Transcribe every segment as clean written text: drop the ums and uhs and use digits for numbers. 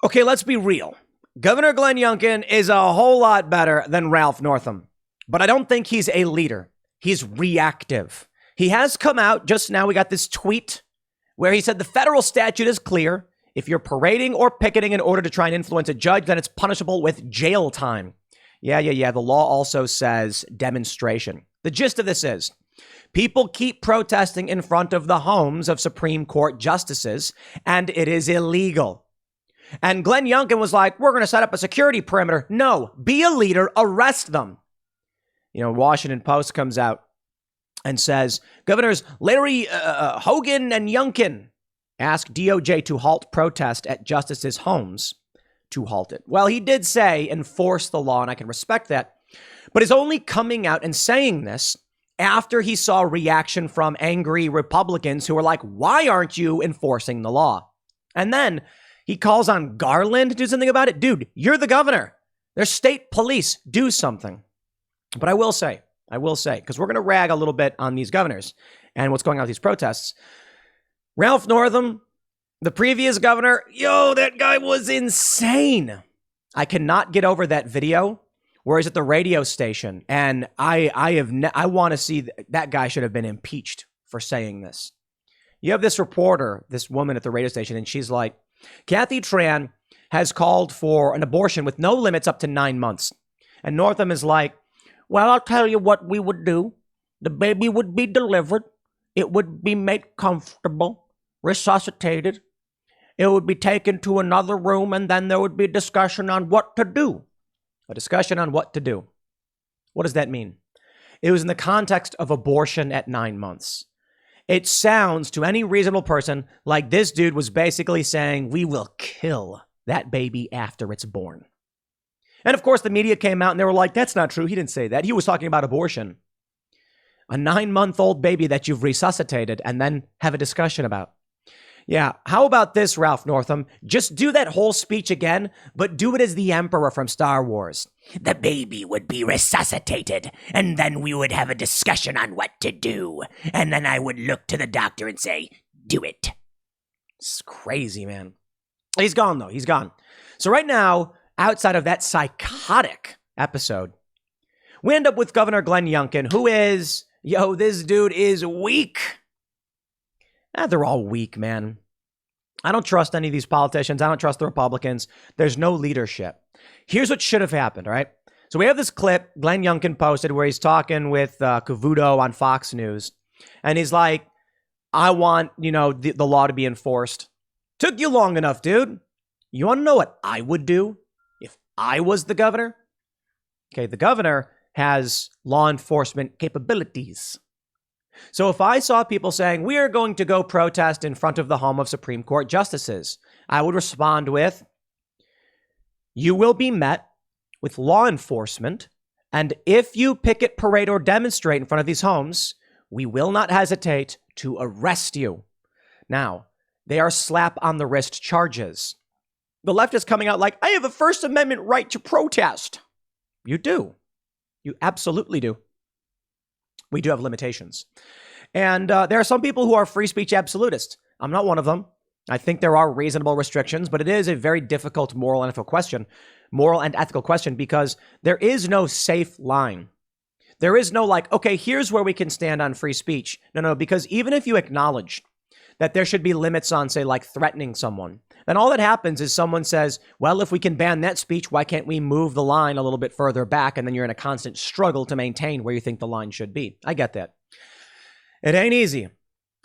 Okay, let's be real. Governor Glenn Youngkin is a whole lot better than Ralph Northam, but I don't think he's a leader. He's reactive. He has come out just now. We got this tweet where he said the federal statute is clear. If you're parading or picketing in order to try and influence a judge, then it's punishable with jail time. Yeah. The law also says demonstration. The gist of this is people keep protesting in front of the homes of Supreme Court justices, and it is illegal. And Glenn Youngkin was like, we're going to set up a security perimeter. No, be a leader, arrest them. You know, Washington Post comes out and says, Governors Larry Hogan and Youngkin ask DOJ to halt protest at justices' homes to halt it. Well, he did say enforce the law, and I can respect that. But he's only coming out and saying this after he saw reaction from angry Republicans who were like, why aren't you enforcing the law? And then he calls on Garland to do something about it. Dude, you're the governor. There's state police. Do something. But I will say, because we're going to rag a little bit on these governors and what's going on with these protests. Ralph Northam, the previous governor, that guy was insane. I cannot get over that video where he's at the radio station. And I want to see that guy should have been impeached for saying this. You have this reporter, this woman at the radio station, and she's like, Kathy Tran has called for an abortion with no limits up to 9 months. And Northam is like, well, I'll tell you what we would do. The baby would be delivered. It would be made comfortable, resuscitated. It would be taken to another room, and then there would be a discussion on what to do. A discussion on what to do. What does that mean? It was in the context of abortion at 9 months. It sounds to any reasonable person like this dude was basically saying, we will kill that baby after it's born. And of course, the media came out and they were like, that's not true. He didn't say that. He was talking about abortion. A 9-month-old baby that you've resuscitated and then have a discussion about. Yeah, how about this, Ralph Northam? Just do that whole speech again, but do it as the Emperor from Star Wars. The baby would be resuscitated, and then we would have a discussion on what to do. And then I would look to the doctor and say, do it. It's crazy, man. He's gone, though. He's gone. So right now, outside of that psychotic episode, we end up with Governor Glenn Youngkin, who is, this dude is weak. They're all weak, man. I don't trust any of these politicians. I don't trust the Republicans. There's no leadership. Here's what should have happened, all right? So we have this clip Glenn Youngkin posted where he's talking with Cavuto on Fox News. And he's like, I want, the law to be enforced. Took you long enough, dude. You want to know what I would do if I was the governor? Okay, the governor has law enforcement capabilities. So if I saw people saying, we are going to go protest in front of the home of Supreme Court justices, I would respond with, you will be met with law enforcement. And if you picket, parade, or demonstrate in front of these homes, we will not hesitate to arrest you. Now, they are slap on the wrist charges. The left is coming out like, I have a First Amendment right to protest. You do. You absolutely do. We do have limitations. And there are some people who are free speech absolutists. I'm not one of them. I think there are reasonable restrictions, but it is a very difficult moral and ethical question because there is no safe line. There is no okay, here's where we can stand on free speech. No, because even if you acknowledge that there should be limits on, say, threatening someone, then all that happens is someone says, well, if we can ban that speech, why can't we move the line a little bit further back? And then you're in a constant struggle to maintain where you think the line should be. I get that. It ain't easy.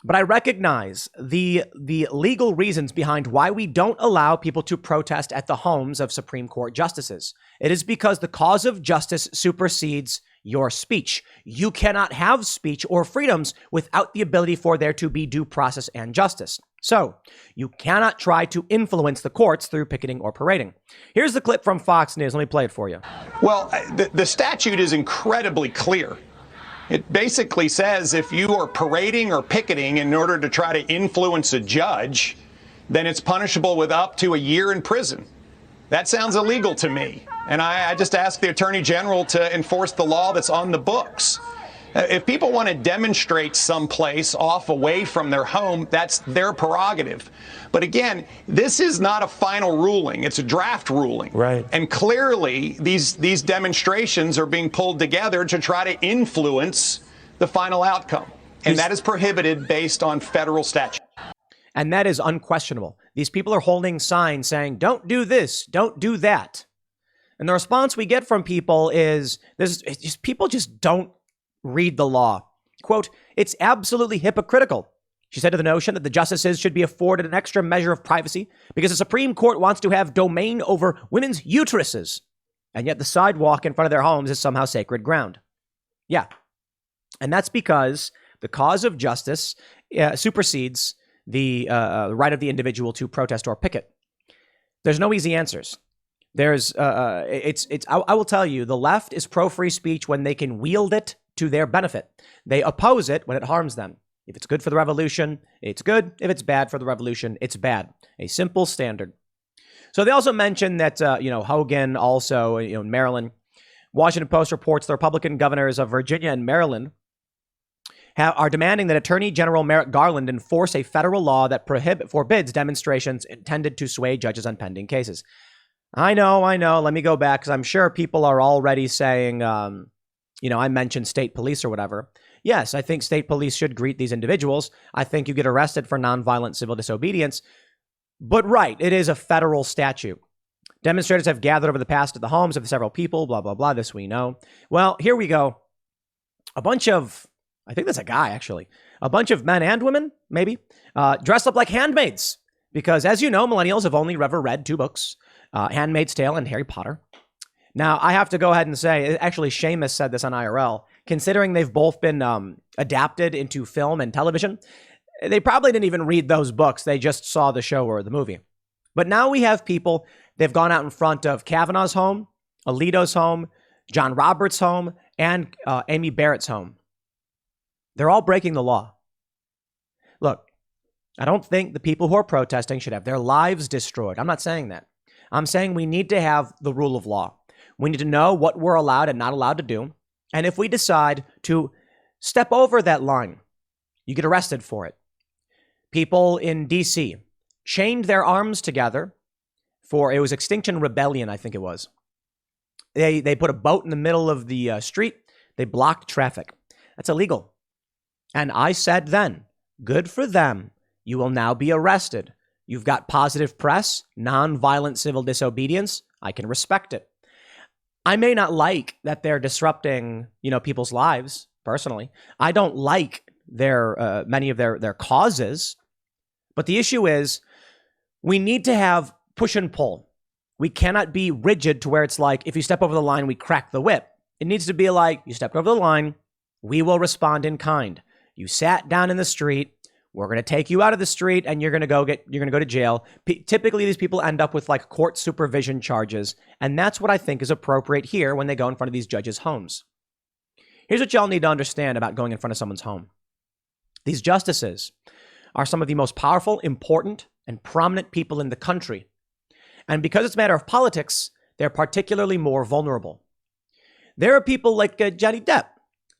But I recognize the legal reasons behind why we don't allow people to protest at the homes of Supreme Court justices. It is because the cause of justice supersedes your speech. You cannot have speech or freedoms without the ability for there to be due process and justice. So you cannot try to influence the courts through picketing or parading. Here's the clip from Fox News. Let me play it for you. Well, the statute is incredibly clear. It basically says if you are parading or picketing in order to try to influence a judge, then it's punishable with up to a year in prison. That sounds illegal to me. And I just ask the Attorney General to enforce the law that's on the books. If people want to demonstrate someplace off away from their home, that's their prerogative. But again, this is not a final ruling. It's a draft ruling. Right. And clearly, these demonstrations are being pulled together to try to influence the final outcome. And that is prohibited based on federal statute. And that is unquestionable. These people are holding signs saying, don't do this, don't do that. And the response we get from people is, people just don't read the law. Quote, it's absolutely hypocritical, she said, to the notion that the justices should be afforded an extra measure of privacy because the Supreme Court wants to have domain over women's uteruses. And yet the sidewalk in front of their homes is somehow sacred ground. Yeah. And that's because the cause of justice supersedes the right of the individual to protest or picket. There's no easy answers. I will tell you, the left is pro-free speech when they can wield it to their benefit. They oppose it when it harms them. If it's good for the revolution, it's good. If it's bad for the revolution, it's bad. A simple standard. So they also mentioned that, Hogan also, in Maryland, Washington Post reports the Republican governors of Virginia and Maryland are demanding that Attorney General Merrick Garland enforce a federal law that forbids demonstrations intended to sway judges on pending cases. I know. Let me go back because I'm sure people are already saying, I mentioned state police or whatever. Yes, I think state police should greet these individuals. I think you get arrested for nonviolent civil disobedience. But right, it is a federal statute. Demonstrators have gathered over the past at the homes of several people, blah, blah, blah. This we know. Well, here we go. I think that's a guy, actually. A bunch of men and women, maybe, dressed up like handmaids. Because as you know, millennials have only ever read two books, Handmaid's Tale and Harry Potter. Now, I have to go ahead and say, actually, Seamus said this on IRL, considering they've both been adapted into film and television, they probably didn't even read those books. They just saw the show or the movie. But now we have people, they've gone out in front of Kavanaugh's home, Alito's home, John Roberts' home, and Amy Barrett's home. They're all breaking the law. Look, I don't think the people who are protesting should have their lives destroyed. I'm not saying that. I'm saying we need to have the rule of law. We need to know what we're allowed and not allowed to do. And if we decide to step over that line, you get arrested for it. People in D.C. chained their arms together it was Extinction Rebellion, I think it was. They put a boat in the middle of the street. They blocked traffic. That's illegal. And I said then, good for them. You will now be arrested. You've got positive press, nonviolent civil disobedience. I can respect it. I may not like that they're disrupting, people's lives personally. I don't like many of their causes. But the issue is we need to have push and pull. We cannot be rigid to where it's like, if you step over the line, we crack the whip. It needs to be like, you stepped over the line, we will respond in kind. You sat down in the street. We're going to take you out of the street and you're going to go to jail. Typically, these people end up with like court supervision charges. And that's what I think is appropriate here when they go in front of these judges' homes. Here's what y'all need to understand about going in front of someone's home. These justices are some of the most powerful, important, and prominent people in the country. And because it's a matter of politics, they're particularly more vulnerable. There are people like Johnny Depp.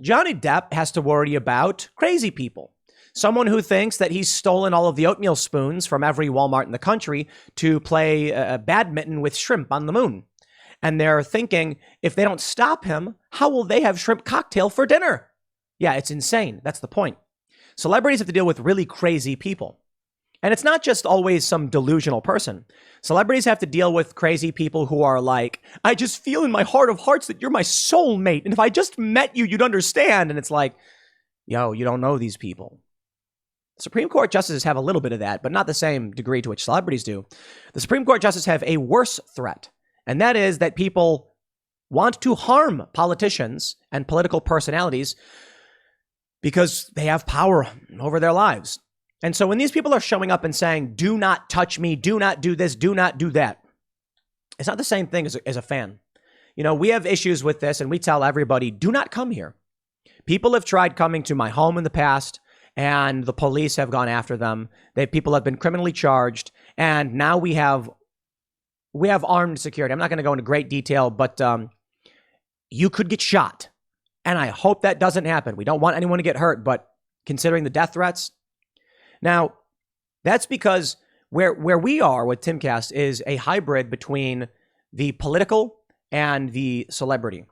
Johnny Depp has to worry about crazy people. Someone who thinks that he's stolen all of the oatmeal spoons from every Walmart in the country to play badminton with shrimp on the moon. And they're thinking, if they don't stop him, how will they have shrimp cocktail for dinner? Yeah, it's insane. That's the point. Celebrities have to deal with really crazy people. And it's not just always some delusional person. Celebrities have to deal with crazy people who are like, I just feel in my heart of hearts that you're my soulmate. And if I just met you, you'd understand. And it's like, yo, you don't know these people. Supreme Court justices have a little bit of that, but not the same degree to which celebrities do. The Supreme Court justices have a worse threat, and that is that people want to harm politicians and political personalities because they have power over their lives. And so when these people are showing up and saying, do not touch me, do not do this, do not do that, it's not the same thing as a fan. We have issues with this, and we tell everybody, do not come here. People have tried coming to my home in the past, and the police have gone after them. People have been criminally charged, and now we have armed security. I'm not going to go into great detail, but you could get shot. And I hope that doesn't happen. We don't want anyone to get hurt, but considering the death threats. Now, that's because where we are with Timcast is a hybrid between the political and the celebrity.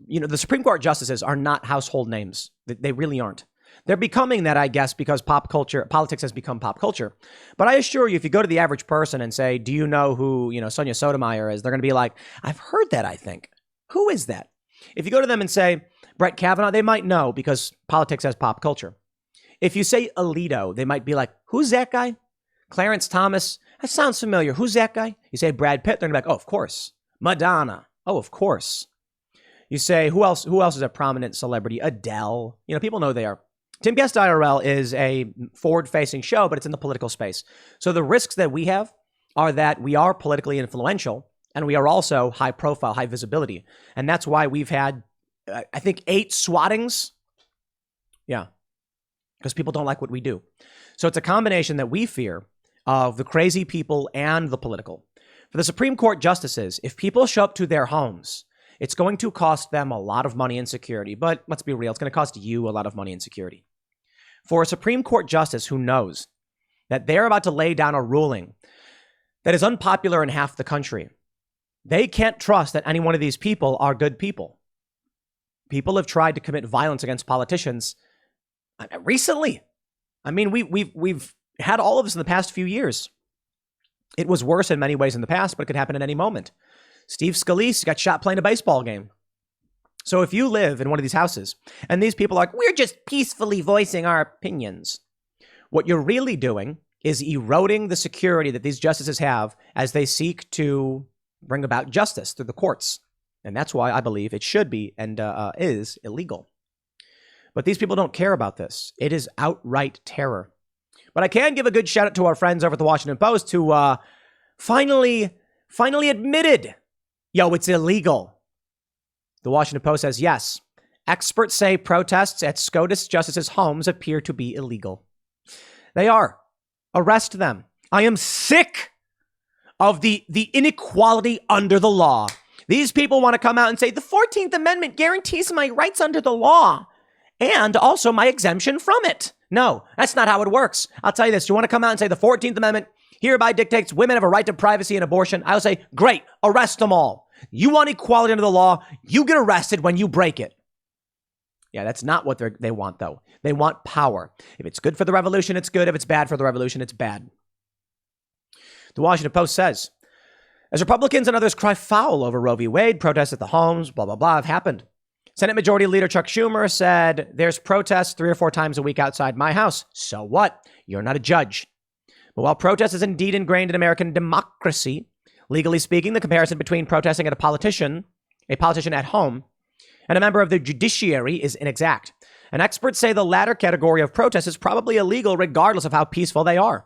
You know, the Supreme Court justices are not household names. They really aren't. They're becoming that, I guess, because politics has become pop culture. But I assure you, if you go to the average person and say, do you know who, Sonia Sotomayor is? They're going to be like, I've heard that, I think. Who is that? If you go to them and say, Brett Kavanaugh, they might know because politics has pop culture. If you say Alito, they might be like, who's that guy? Clarence Thomas, that sounds familiar. Who's that guy? You say Brad Pitt, they're going to be like, oh, of course. Madonna, oh, of course. You say, who else is a prominent celebrity? Adele. People know they are. Timcast IRL is a forward-facing show, but it's in the political space. So the risks that we have are that we are politically influential, and we are also high profile, high visibility. And that's why we've had, I think, 8 swattings. Yeah, because people don't like what we do. So it's a combination that we fear of the crazy people and the political. For the Supreme Court justices, if people show up to their homes, it's going to cost them a lot of money and security. But let's be real, it's going to cost you a lot of money and security. For a Supreme Court justice who knows that they're about to lay down a ruling that is unpopular in half the country, they can't trust that any one of these people are good people. People have tried to commit violence against politicians recently. I mean, we've had all of this in the past few years. It was worse in many ways in the past, but it could happen at any moment. Steve Scalise got shot playing a baseball game. So if you live in one of these houses and these people are like, we're just peacefully voicing our opinions, what you're really doing is eroding the security that these justices have as they seek to bring about justice through the courts. And that's why I believe it should be and is illegal. But these people don't care about this. It is outright terror. But I can give a good shout out to our friends over at the Washington Post who finally admitted, it's illegal. The Washington Post says, yes, experts say protests at SCOTUS justices' homes appear to be illegal. They are. Arrest them. I am sick of the inequality under the law. These people want to come out and say the 14th Amendment guarantees my rights under the law and also my exemption from it. No, that's not how it works. I'll tell you this. You want to come out and say the 14th Amendment hereby dictates women have a right to privacy and abortion. I'll say, great, arrest them all. You want equality under the law, you get arrested when you break it. Yeah, that's not what they want, though. They want power. If it's good for the revolution, it's good. If it's bad for the revolution, it's bad. The Washington Post says, as Republicans and others cry foul over Roe v. Wade, protests at the homes, blah, blah, blah, have happened. Senate Majority Leader Chuck Schumer said, there's protests 3 or 4 times a week outside my house. So what? You're not a judge. But while protest is indeed ingrained in American democracy, legally speaking, the comparison between protesting at a politician at home, and a member of the judiciary is inexact. And experts say the latter category of protest is probably illegal regardless of how peaceful they are.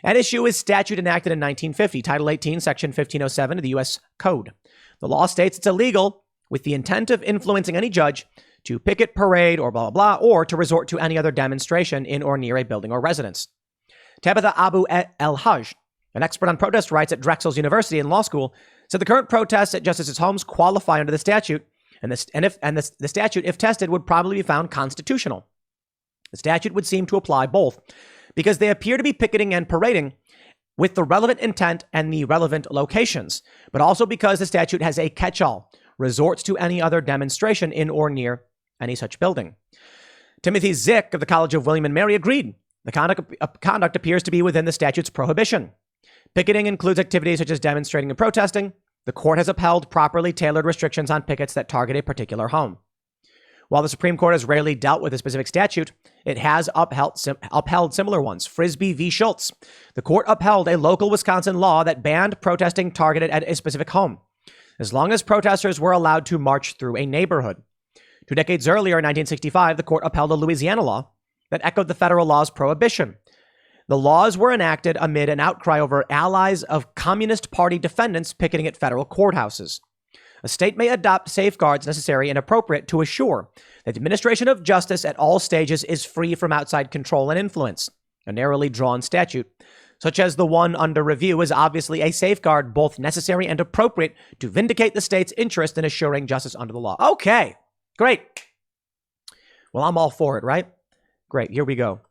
At issue is statute enacted in 1950, Title 18, Section 1507 of the U.S. Code. The law states it's illegal with the intent of influencing any judge to picket, parade, or blah, blah, blah, or to resort to any other demonstration in or near a building or residence. Tabitha Abu El-Hajj, an expert on protest rights at Drexel's University and Law School, said the current protests at justices' homes qualify under the statute, and the statute, if tested, would probably be found constitutional. The statute would seem to apply both because they appear to be picketing and parading with the relevant intent and the relevant locations, but also because the statute has a catch-all, resorts to any other demonstration in or near any such building. Timothy Zick of the College of William and Mary agreed. The conduct appears to be within the statute's prohibition. Picketing includes activities such as demonstrating and protesting. The court has upheld properly tailored restrictions on pickets that target a particular home. While the Supreme Court has rarely dealt with a specific statute, it has upheld similar ones. Frisbee v. Schultz. The court upheld a local Wisconsin law that banned protesting targeted at a specific home, as long as protesters were allowed to march through a neighborhood. 2 decades earlier, in 1965, the court upheld a Louisiana law that echoed the federal law's prohibition. The laws were enacted amid an outcry over allies of Communist Party defendants picketing at federal courthouses. A state may adopt safeguards necessary and appropriate to assure that the administration of justice at all stages is free from outside control and influence. A narrowly drawn statute, such as the one under review, is obviously a safeguard both necessary and appropriate to vindicate the state's interest in assuring justice under the law. Okay. Great. Well, I'm all for it, right? Great. Here we go.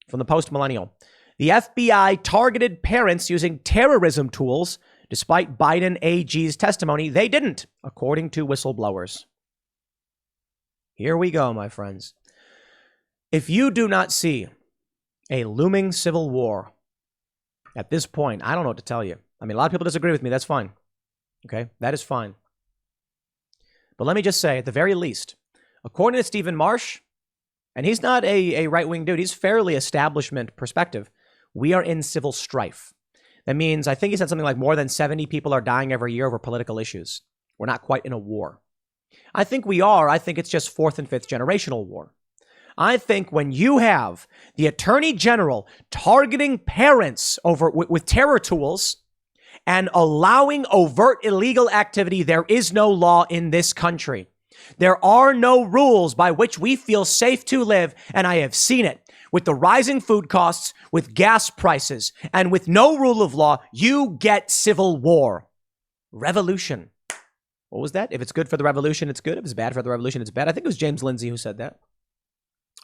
From the Post-Millennial. The FBI targeted parents using terrorism tools. Despite Biden AG's testimony, they didn't, according to whistleblowers. Here we go, my friends. If you do not see a looming civil war at this point, I don't know what to tell you. I mean, a lot of people disagree with me. That's fine. Okay, that is fine. But let me just say, at the very least, according to Stephen Marsh, and he's not a right-wing dude, he's fairly establishment perspective, we are in civil strife. That means, I think he said something like more than 70 people are dying every year over political issues. We're not quite in a war. I think we are. I think it's just fourth and fifth generational war. I think when you have the attorney general targeting parents over with terror tools and allowing overt illegal activity, there is no law in this country. There are no rules by which we feel safe to live, and I have seen it. With the rising food costs, with gas prices, and with no rule of law, you get civil war. Revolution. What was that? If it's good for the revolution, it's good. If it's bad for the revolution, it's bad. I think it was James Lindsay who said that.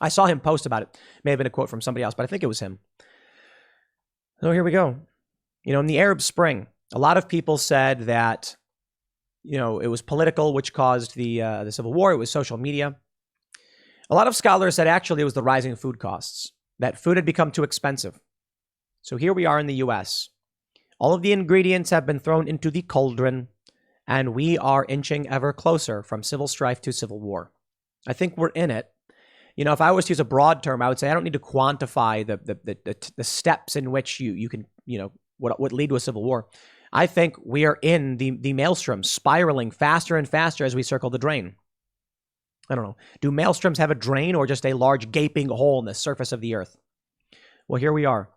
I saw him post about it. May have been a quote from somebody else, but I think it was him. So here we go. You know, in the Arab Spring, a lot of people said that, you know, it was political, which caused the civil war. It was social media. A lot of scholars said actually it was the rising food costs, that food had become too expensive. So here we are in the U.S. All of the ingredients have been thrown into the cauldron, and we are inching ever closer from civil strife to civil war. I think we're in it. You know, if I was to use a broad term, I would say I don't need to quantify the steps in which you can, you know, what would lead to a civil war. I think we are in the maelstrom, spiraling faster and faster as we circle the drain. I don't know. Do maelstroms have a drain or just a large gaping hole in the surface of the earth? Well, here we are.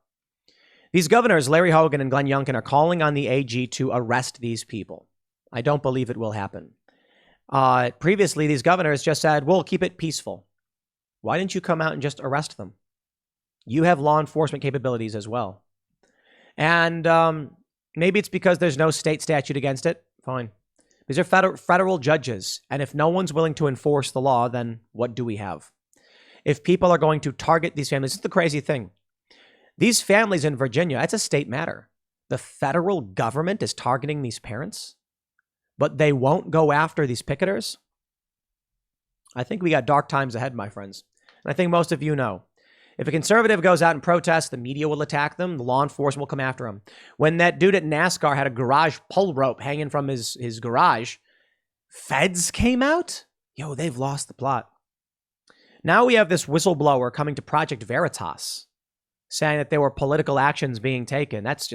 These governors, Larry Hogan and Glenn Youngkin, are calling on the AG to arrest these people. I don't believe it will happen. Previously, these governors just said, we'll keep it peaceful. Why didn't you come out and just arrest them? You have law enforcement capabilities as well. And maybe it's because there's no state statute against it. Fine. These are federal judges. And if no one's willing to enforce the law, then what do we have? If people are going to target these families, this is the crazy thing. These families in Virginia, it's a state matter. The federal government is targeting these parents, but they won't go after these picketers. I think we got dark times ahead, my friends. And I think most of you know. If a conservative goes out and protests, the media will attack them. The law enforcement will come after him. When that dude at NASCAR had a garage pull rope hanging from his garage, feds came out? Yo, they've lost the plot. Now we have this whistleblower coming to Project Veritas saying that there were political actions being taken. That's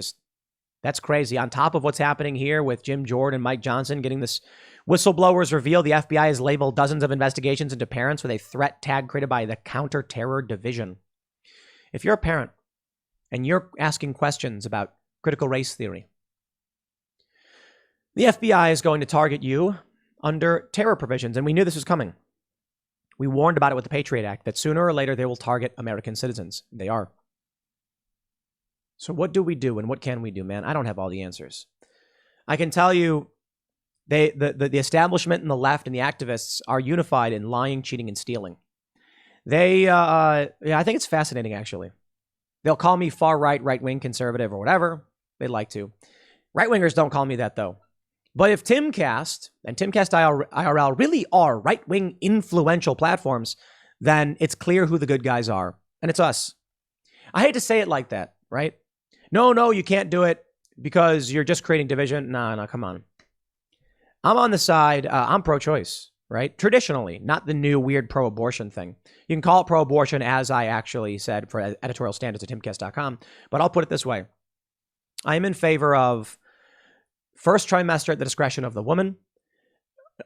crazy. On top of what's happening here with Jim Jordan and Mike Johnson getting this whistleblowers reveal the FBI has labeled dozens of investigations into parents with a threat tag created by the Counter-Terror Division. If you're a parent and you're asking questions about critical race theory, the FBI is going to target you under terror provisions, and we knew this was coming. We warned about it with the Patriot Act, that sooner or later they will target American citizens. They are. So what do we do and what can we do, man? I don't have all the answers. I can tell you the establishment and the left and the activists are unified in lying, cheating, and stealing. I think it's fascinating, actually. They'll call me far-right, right-wing, conservative, or whatever. They'd like to. Right-wingers don't call me that, though. But if Timcast and Timcast IRL really are right-wing influential platforms, then it's clear who the good guys are. And it's us. I hate to say it like that, right? No, you can't do it because you're just creating division. No, come on. I'm on the side, I'm pro-choice, right? Traditionally, not the new weird pro-abortion thing. You can call it pro-abortion, as I actually said for editorial standards at timcast.com, but I'll put it this way. I am in favor of first trimester at the discretion of the woman,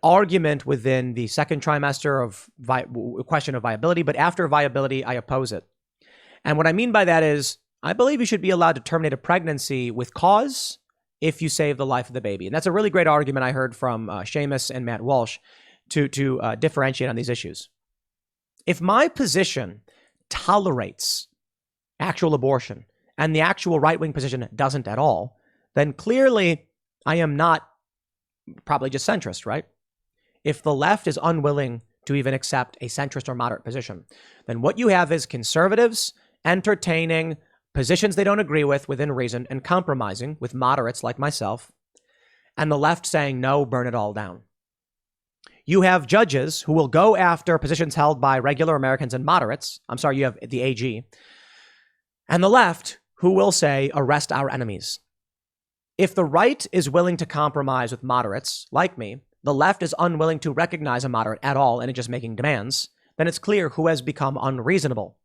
argument within the second trimester of question of viability, but after viability, I oppose it. And what I mean by that is, I believe you should be allowed to terminate a pregnancy with cause if you save the life of the baby. And that's a really great argument I heard from Seamus and Matt Walsh to differentiate on these issues. If my position tolerates actual abortion and the actual right-wing position doesn't at all, then clearly I am not probably just centrist, right? If the left is unwilling to even accept a centrist or moderate position. Then what you have is conservatives entertaining positions they don't agree with within reason and compromising with moderates like myself, and the left saying, no, burn it all down. You have judges who will go after positions held by regular Americans and moderates. I'm sorry, you have the AG. And the left who will say, arrest our enemies. If the right is willing to compromise with moderates like me, the left is unwilling to recognize a moderate at all and is just making demands, then it's clear who has become unreasonable.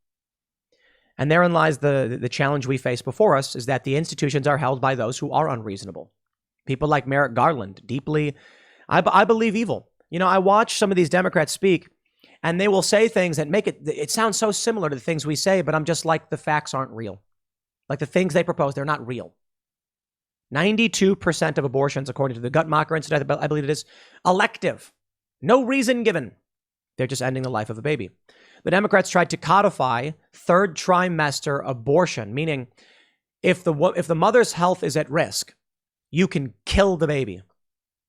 And therein lies the challenge we face before us, is that the institutions are held by those who are unreasonable. People like Merrick Garland, deeply, I believe, evil. You know, I watch some of these Democrats speak, and they will say things that make it sounds so similar to the things we say, but I'm just like, the facts aren't real. Like the things they propose, they're not real. 92% of abortions, according to the Guttmacher Institute, I believe it is, elective. No reason given. They're just ending the life of a baby. The Democrats tried to codify third trimester abortion, meaning if the mother's health is at risk, you can kill the baby.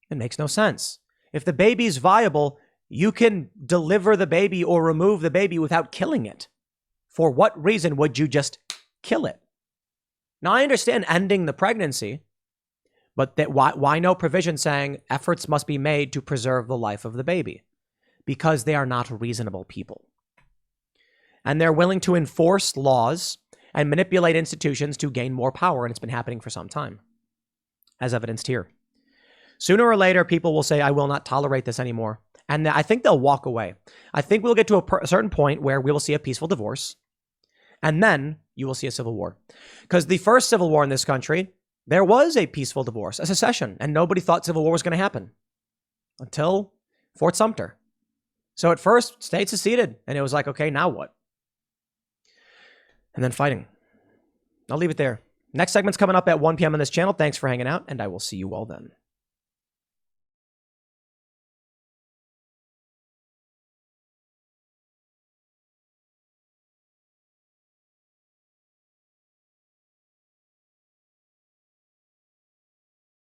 It makes no sense. If the baby's viable, you can deliver the baby or remove the baby without killing it. For what reason would you just kill it? Now, I understand ending the pregnancy, but why no provision saying efforts must be made to preserve the life of the baby? Because they are not reasonable people. And they're willing to enforce laws and manipulate institutions to gain more power, and it's been happening for some time, as evidenced here. Sooner or later, people will say, I will not tolerate this anymore. And I think they'll walk away. I think we'll get to a certain point where we will see a peaceful divorce, and then you will see a civil war. Because the first civil war in this country, there was a peaceful divorce, a secession, and nobody thought civil war was going to happen until Fort Sumter. So at first, states seceded, and it was like, okay, now what? And then fighting. I'll leave it there. Next segment's coming up at 1 p.m. on this channel. Thanks for hanging out, and I will see you all then.